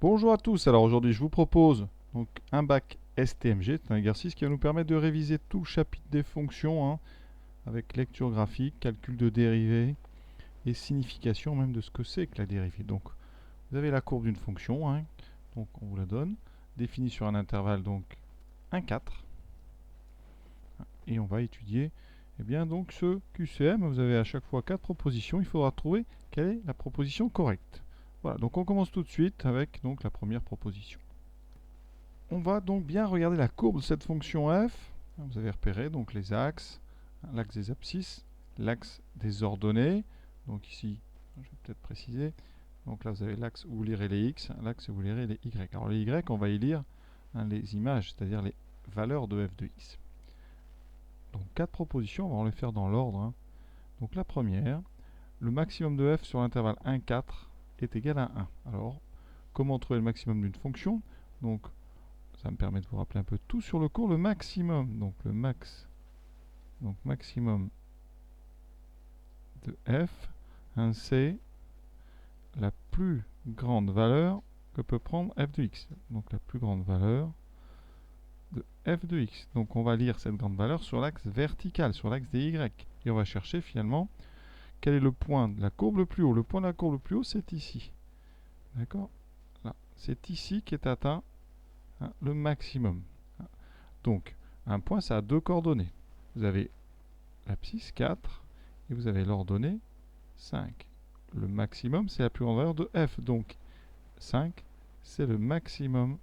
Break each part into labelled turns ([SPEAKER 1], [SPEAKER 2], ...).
[SPEAKER 1] Bonjour à tous, alors aujourd'hui je vous propose donc un bac STMG, c'est un exercice qui va nous permettre de réviser tout le chapitre des fonctions, avec lecture graphique, calcul de dérivée et signification même de ce que c'est que la dérivée. Donc vous avez la courbe d'une fonction, donc on vous la donne, définie sur un intervalle donc 1, 4, et on va étudier donc ce QCM. Vous avez à chaque fois 4 propositions, il faudra trouver quelle est la proposition correcte. Voilà, donc on commence tout de suite avec donc la première proposition. On va donc bien regarder la courbe de cette fonction f. Vous avez repéré donc les axes, l'axe des abscisses, l'axe des ordonnées. Donc ici, je vais peut-être préciser. Donc là, vous avez l'axe où vous lirez les x, l'axe où vous lirez les y. Alors les y, on va y lire les images, c'est-à-dire les valeurs de f de x. Donc 4 propositions, on va les faire dans l'ordre. Donc la première, le maximum de f sur l'intervalle 1, 4 est égal à 1. Alors, comment trouver le maximum d'une fonction? Donc, ça me permet de vous rappeler un peu tout sur le cours. Le maximum, donc le maximum de f, c'est la plus grande valeur que peut prendre f de x. Donc la plus grande valeur de f de x. Donc on va lire cette grande valeur sur l'axe vertical, sur l'axe des y. Et on va chercher finalement quel est le point de la courbe le plus haut. Le point de la courbe le plus haut, c'est ici. D'accord? Là, c'est ici qu'est atteint le maximum. Donc, un point, ça a deux coordonnées. Vous avez l'abscisse 4 et vous avez l'ordonnée 5. Le maximum, c'est la plus grande valeur de f. Donc, 5, c'est le maximum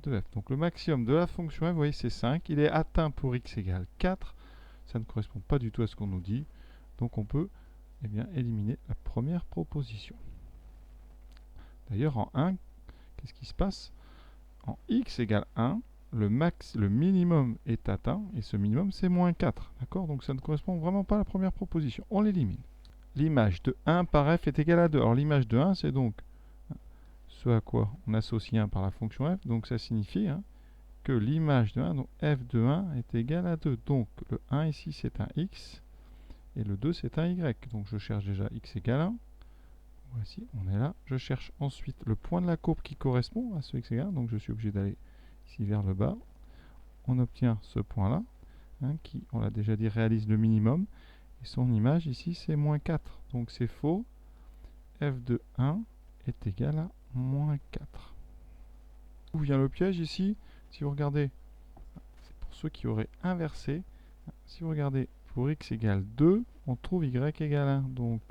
[SPEAKER 1] de f. Donc, le maximum de la fonction f, vous voyez, c'est 5. Il est atteint pour x égale 4. Ça ne correspond pas du tout à ce qu'on nous dit. Donc, on peut éliminer la première proposition. D'ailleurs, en 1, qu'est-ce qui se passe? En x égale 1, le minimum est atteint, et ce minimum c'est moins 4. D'accord? Donc ça ne correspond vraiment pas à la première proposition. On l'élimine. L'image de 1 par f est égale à 2. Alors l'image de 1, c'est donc ce à quoi on associe 1 par la fonction f. Donc ça signifie que l'image de 1, donc f de 1 est égale à 2. Donc le 1 ici c'est un x, et le 2 c'est un y. Donc je cherche déjà x égale 1. Voici, on est là. Je cherche ensuite le point de la courbe qui correspond à ce x égale 1. Donc je suis obligé d'aller ici vers le bas. On obtient ce point-là, qui, on l'a déjà dit, réalise le minimum. Et son image ici, c'est moins 4. Donc c'est faux. f de 1 est égal à moins 4. Où vient le piège ici? Si vous regardez, c'est pour ceux qui auraient inversé. Si vous regardez pour x égale 2, on trouve y égale 1. Donc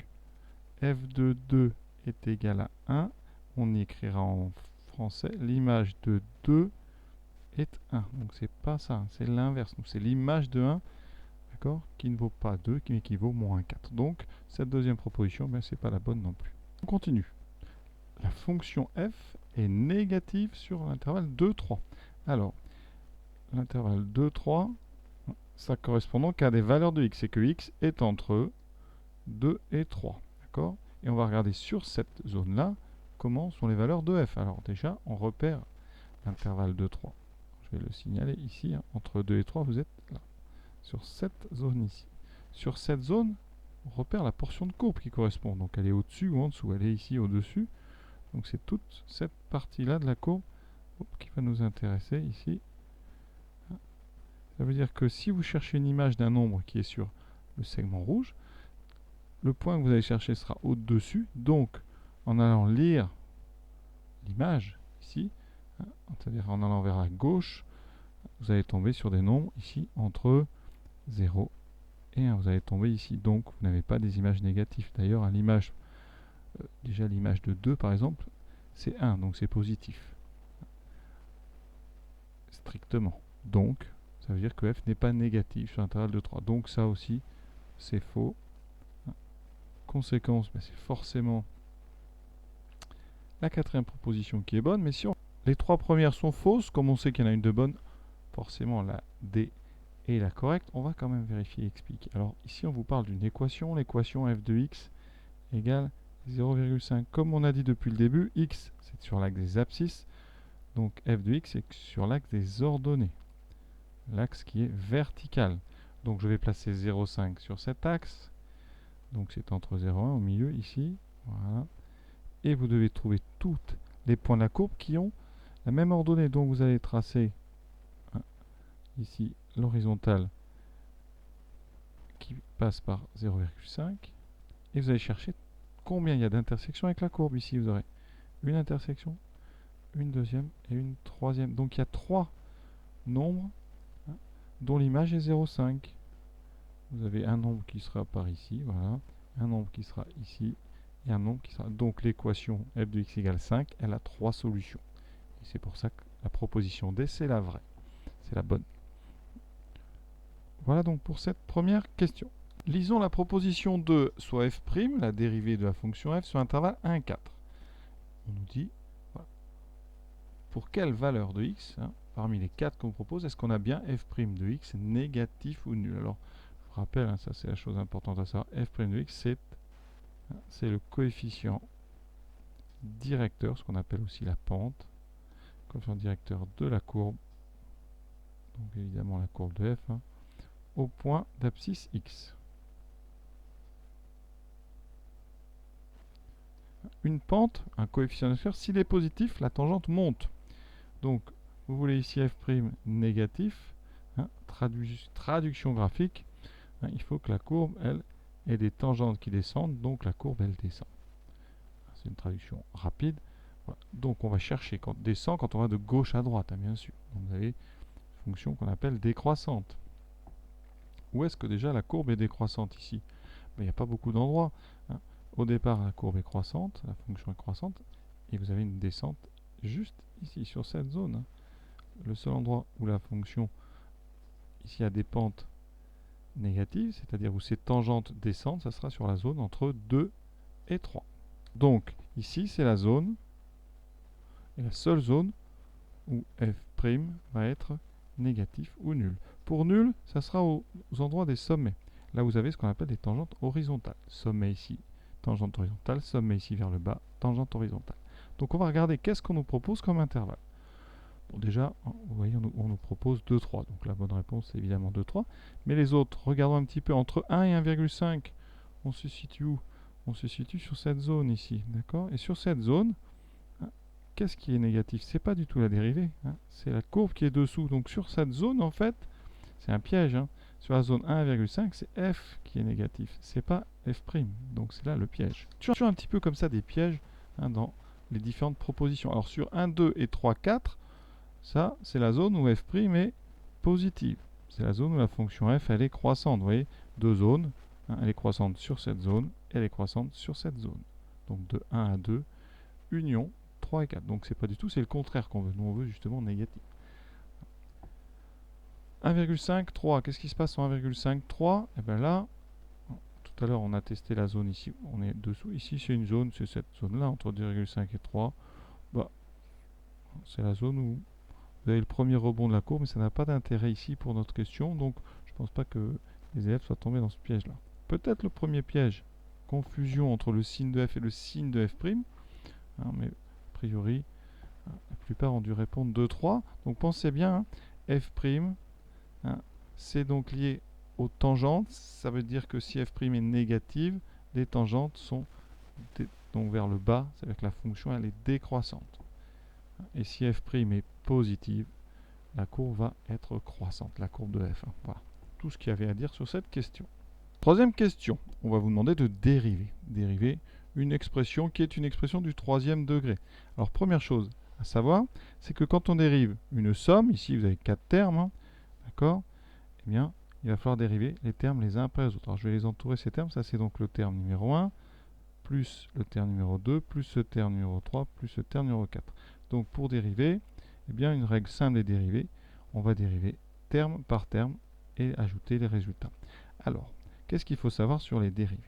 [SPEAKER 1] f de 2 est égal à 1. On y écrira en français l'image de 2 est 1. Donc c'est pas ça, c'est l'inverse. Donc c'est l'image de 1, d'accord, qui ne vaut pas 2, mais qui vaut moins 4. Donc cette deuxième proposition, c'est pas la bonne non plus. On continue. La fonction f est négative sur l'intervalle 2, 3. Alors, l'intervalle 2, 3, ça correspond donc à des valeurs de x, et que x est entre 2 et 3. D'accord? Et on va regarder sur cette zone-là comment sont les valeurs de f. Alors déjà, on repère l'intervalle 2, 3. Je vais le signaler ici, entre 2 et 3, vous êtes là, sur cette zone ici. Sur cette zone, on repère la portion de courbe qui correspond. Donc elle est au-dessus ou en dessous, elle est ici au-dessus. Donc c'est toute cette partie-là de la courbe qui va nous intéresser ici. Ça veut dire que si vous cherchez une image d'un nombre qui est sur le segment rouge, le point que vous allez chercher sera au-dessus. Donc en allant lire l'image ici, c'est-à-dire en allant vers la gauche, vous allez tomber sur des nombres ici entre 0 et 1. Vous allez tomber ici, donc vous n'avez pas des images négatives. D'ailleurs, à l'image, déjà l'image de 2 par exemple, c'est 1, donc c'est positif. Strictement. Donc, ça veut dire que f n'est pas négatif sur l'intervalle de 3. Donc ça aussi, c'est faux. Conséquence, c'est forcément la quatrième proposition qui est bonne. Mais si les trois premières sont fausses, comme on sait qu'il y en a une de bonne, forcément la D est la correcte. On va quand même vérifier et expliquer. Alors ici, on vous parle d'une équation. L'équation f de x égale 0,5. Comme on a dit depuis le début, x, c'est sur l'axe des abscisses. Donc f de x, c'est sur l'axe des ordonnées. L'axe qui est vertical. Donc je vais placer 0,5 sur cet axe. Donc c'est entre 0 et 1 au milieu ici. Voilà. Et vous devez trouver toute les points de la courbe qui ont la même ordonnée. Donc vous allez tracer ici l'horizontale qui passe par 0,5 et vous allez chercher combien il y a d'intersections avec la courbe. Ici vous aurez une intersection, une deuxième et une troisième. Donc il y a 3 nombres dont l'image est 0,5. Vous avez un nombre qui sera par ici, voilà, un nombre qui sera ici et un nombre qui sera... Donc l'équation f de x égale 5, elle a 3 solutions. Et c'est pour ça que la proposition D, c'est la vraie. C'est la bonne. Voilà donc pour cette première question. Lisons la proposition 2, soit f', la dérivée de la fonction f sur l'intervalle 1, 4. On nous dit, voilà, pour quelle valeur de x, parmi les 4 qu'on propose, est-ce qu'on a bien f' de x négatif ou nul? Alors, je vous rappelle, ça c'est la chose importante à savoir, f' de x, c'est le coefficient directeur, ce qu'on appelle aussi la pente, coefficient directeur de la courbe, donc évidemment la courbe de f, au point d'abscisse x. Une pente, un coefficient directeur, s'il est positif, la tangente monte. Donc, vous voulez ici f' négatif, traduction graphique, il faut que la courbe, elle, ait des tangentes qui descendent, donc la courbe, elle descend. C'est une traduction rapide. Voilà. Donc, on va chercher quand descend, quand on va de gauche à droite, bien sûr. Donc, vous avez une fonction qu'on appelle décroissante. Où est-ce que déjà la courbe est décroissante ici? Il n'y a pas beaucoup d'endroits. Au départ, la courbe est croissante, la fonction est croissante, et vous avez une descente juste ici, sur cette zone. Le seul endroit où la fonction, ici, a des pentes négatives, c'est-à-dire où ces tangentes descendent, ça sera sur la zone entre 2 et 3. Donc, ici, c'est la zone, et la seule zone où f' va être négatif ou nul. Pour nul, ça sera aux endroits des sommets. Là, vous avez ce qu'on appelle des tangentes horizontales. Sommet ici, tangente horizontale, sommet ici vers le bas, tangente horizontale. Donc on va regarder qu'est-ce qu'on nous propose comme intervalle. Bon, déjà, vous voyez, on nous propose 2, 3. Donc la bonne réponse, c'est évidemment 2, 3. Mais les autres, regardons un petit peu, entre 1 et 1,5, on se situe où? On se situe sur cette zone ici, d'accord? Et sur cette zone, qu'est-ce qui est négatif? C'est pas du tout la dérivée, c'est la courbe qui est dessous. Donc sur cette zone, en fait, c'est un piège. Sur la zone 1,5, c'est f qui est négatif, c'est pas f'. Donc c'est là le piège. Toujours un petit peu comme ça des pièges dans les différentes propositions. Alors sur 1, 2 et 3, 4, ça c'est la zone où f' est positive. C'est la zone où la fonction f elle est croissante. Vous voyez, deux zones, elle est croissante sur cette zone et elle est croissante sur cette zone. Donc de 1 à 2, union 3 et 4. Donc c'est pas du tout, c'est le contraire qu'on veut. Nous on veut justement négatif. 1,5, 3. Qu'est-ce qui se passe en 1,5, 3? Et bien là, tout à l'heure on a testé la zone ici, on est dessous. Ici c'est une zone, c'est cette zone-là, entre 2,5 et 3. Bah, c'est la zone où vous avez le premier rebond de la courbe, mais ça n'a pas d'intérêt ici pour notre question. Donc je ne pense pas que les élèves soient tombés dans ce piège-là. Peut-être le premier piège, confusion entre le signe de f et le signe de f'. Mais a priori, la plupart ont dû répondre 2, 3. Donc pensez bien, f', c'est donc lié aux tangentes. Ça veut dire que si f' est négative, les tangentes sont donc vers le bas, c'est-à-dire que la fonction elle est décroissante. Et si f' est positive, la courbe va être croissante, la courbe de f. Voilà tout ce qu'il y avait à dire sur cette question. Troisième question, on va vous demander de dériver. Dériver une expression qui est une expression du troisième degré. Alors première chose à savoir, c'est que quand on dérive une somme, ici vous avez 4 termes, d'accord? Eh bien, il va falloir dériver les termes les uns après les autres. Alors, je vais les entourer ces termes. Ça, c'est donc le terme numéro 1, plus le terme numéro 2, plus ce terme numéro 3, plus ce terme numéro 4. Donc, pour dériver, eh bien, une règle simple des dérivés, on va dériver terme par terme et ajouter les résultats. Alors, qu'est-ce qu'il faut savoir sur les dérivés?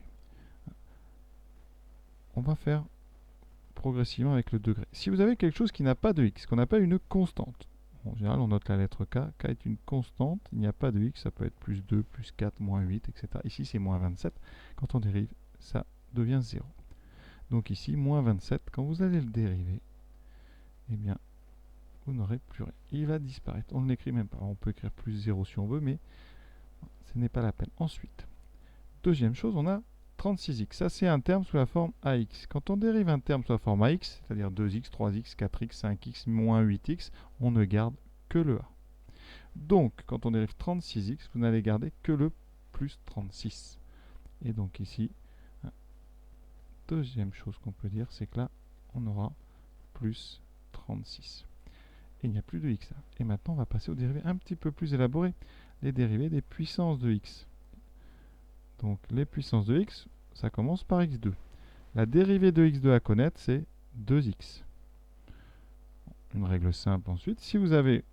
[SPEAKER 1] On va faire progressivement avec le degré. Si vous avez quelque chose qui n'a pas de x, qu'on appelle une constante, en général, on note la lettre K. K est une constante. Il n'y a pas de x. Ça peut être plus 2, plus 4, moins 8, etc. Ici, c'est moins 27. Quand on dérive, ça devient 0. Donc ici, moins 27, quand vous allez le dériver, eh bien, vous n'aurez plus rien. Il va disparaître. On ne l'écrit même pas. On peut écrire plus 0 si on veut, mais ce n'est pas la peine. Ensuite, deuxième chose, on a 36x. Ça, c'est un terme sous la forme ax. Quand on dérive un terme sous la forme ax, c'est-à-dire 2x, 3x, 4x, 5x, moins 8x, on ne garde que le a. Donc, quand on dérive 36x, vous n'allez garder que le plus 36. Et donc ici, deuxième chose qu'on peut dire, c'est que là, on aura plus 36. Et il n'y a plus de x là. Et maintenant, on va passer aux dérivés un petit peu plus élaborés. Les dérivés des puissances de x. Donc, les puissances de x, ça commence par x2. La dérivée de x2 à connaître, c'est 2x. Une règle simple ensuite. Si vous avez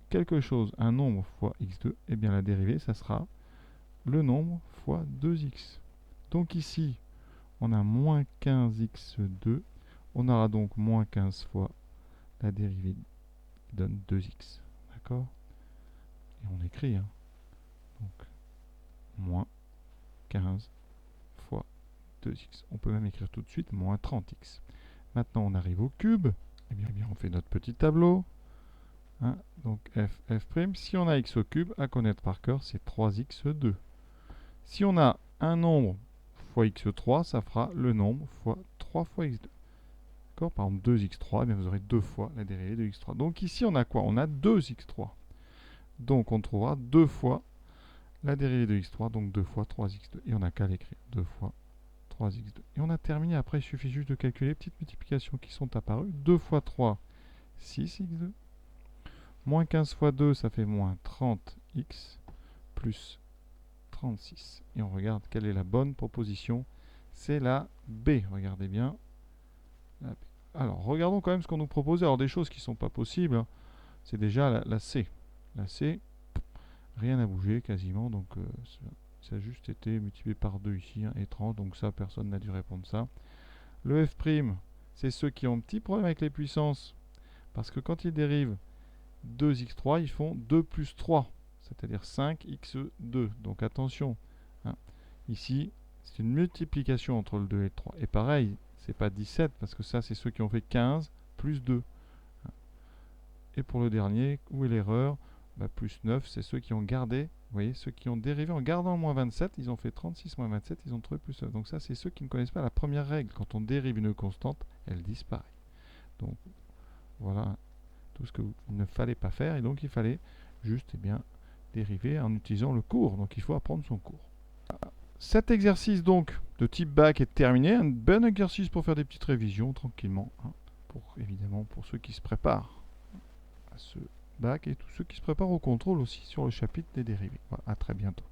[SPEAKER 1] quelque chose, un nombre fois x2, eh bien la dérivée, ça sera le nombre fois 2x. Donc ici, on a moins 15x2. On aura donc moins 15 fois la dérivée qui donne 2x. D'accord? Et on écrit, hein. Donc, moins 15 fois 2x. On peut même écrire tout de suite moins 30x. Maintenant, on arrive au cube. Eh bien, on fait notre petit tableau. Hein, donc f'. Si on a x au cube, à connaître par cœur, c'est 3x2. Si on a un nombre fois x3, ça fera le nombre fois 3 fois x2. D'accord? Par exemple, 2x3, eh bien vous aurez 2 fois la dérivée de x3. Donc ici, on a quoi? On a 2x3. Donc on trouvera 2 fois la dérivée de x3, donc 2 fois 3x2. Et on n'a qu'à l'écrire. 2 fois 3x2. Et on a terminé. Après, il suffit juste de calculer les petites multiplications qui sont apparues. 2 fois 3, 6x2. Moins 15 fois 2, ça fait moins 30x plus 36. Et on regarde quelle est la bonne proposition. C'est la B. Regardez bien. La B. Alors, regardons quand même ce qu'on nous propose. Alors, des choses qui ne sont pas possibles, hein. C'est déjà la C. La C, rien n'a bougé quasiment. Donc, ça a juste été multiplié par 2 ici. Hein, étrange. Donc, ça, personne n'a dû répondre ça. Le F', c'est ceux qui ont un petit problème avec les puissances. Parce que quand ils dérivent 2x3, ils font 2 plus 3, c'est-à-dire 5x2. Donc attention, hein. Ici, c'est une multiplication entre le 2 et le 3. Et pareil, c'est pas 17, parce que ça, c'est ceux qui ont fait 15 plus 2. Et pour le dernier, où est l'erreur? Plus 9, c'est ceux qui ont gardé, vous voyez, ceux qui ont dérivé en gardant le moins 27, ils ont fait 36 moins 27, ils ont trouvé plus 9. Donc ça, c'est ceux qui ne connaissent pas la première règle. Quand on dérive une constante, elle disparaît. Donc, voilà tout ce qu'il ne fallait pas faire, et donc il fallait juste dériver en utilisant le cours. Donc il faut apprendre son cours. Cet exercice donc de type bac est terminé. Un bon exercice pour faire des petites révisions tranquillement, hein, évidemment pour ceux qui se préparent à ce bac et tous ceux qui se préparent au contrôle aussi sur le chapitre des dérivés. Voilà, à très bientôt.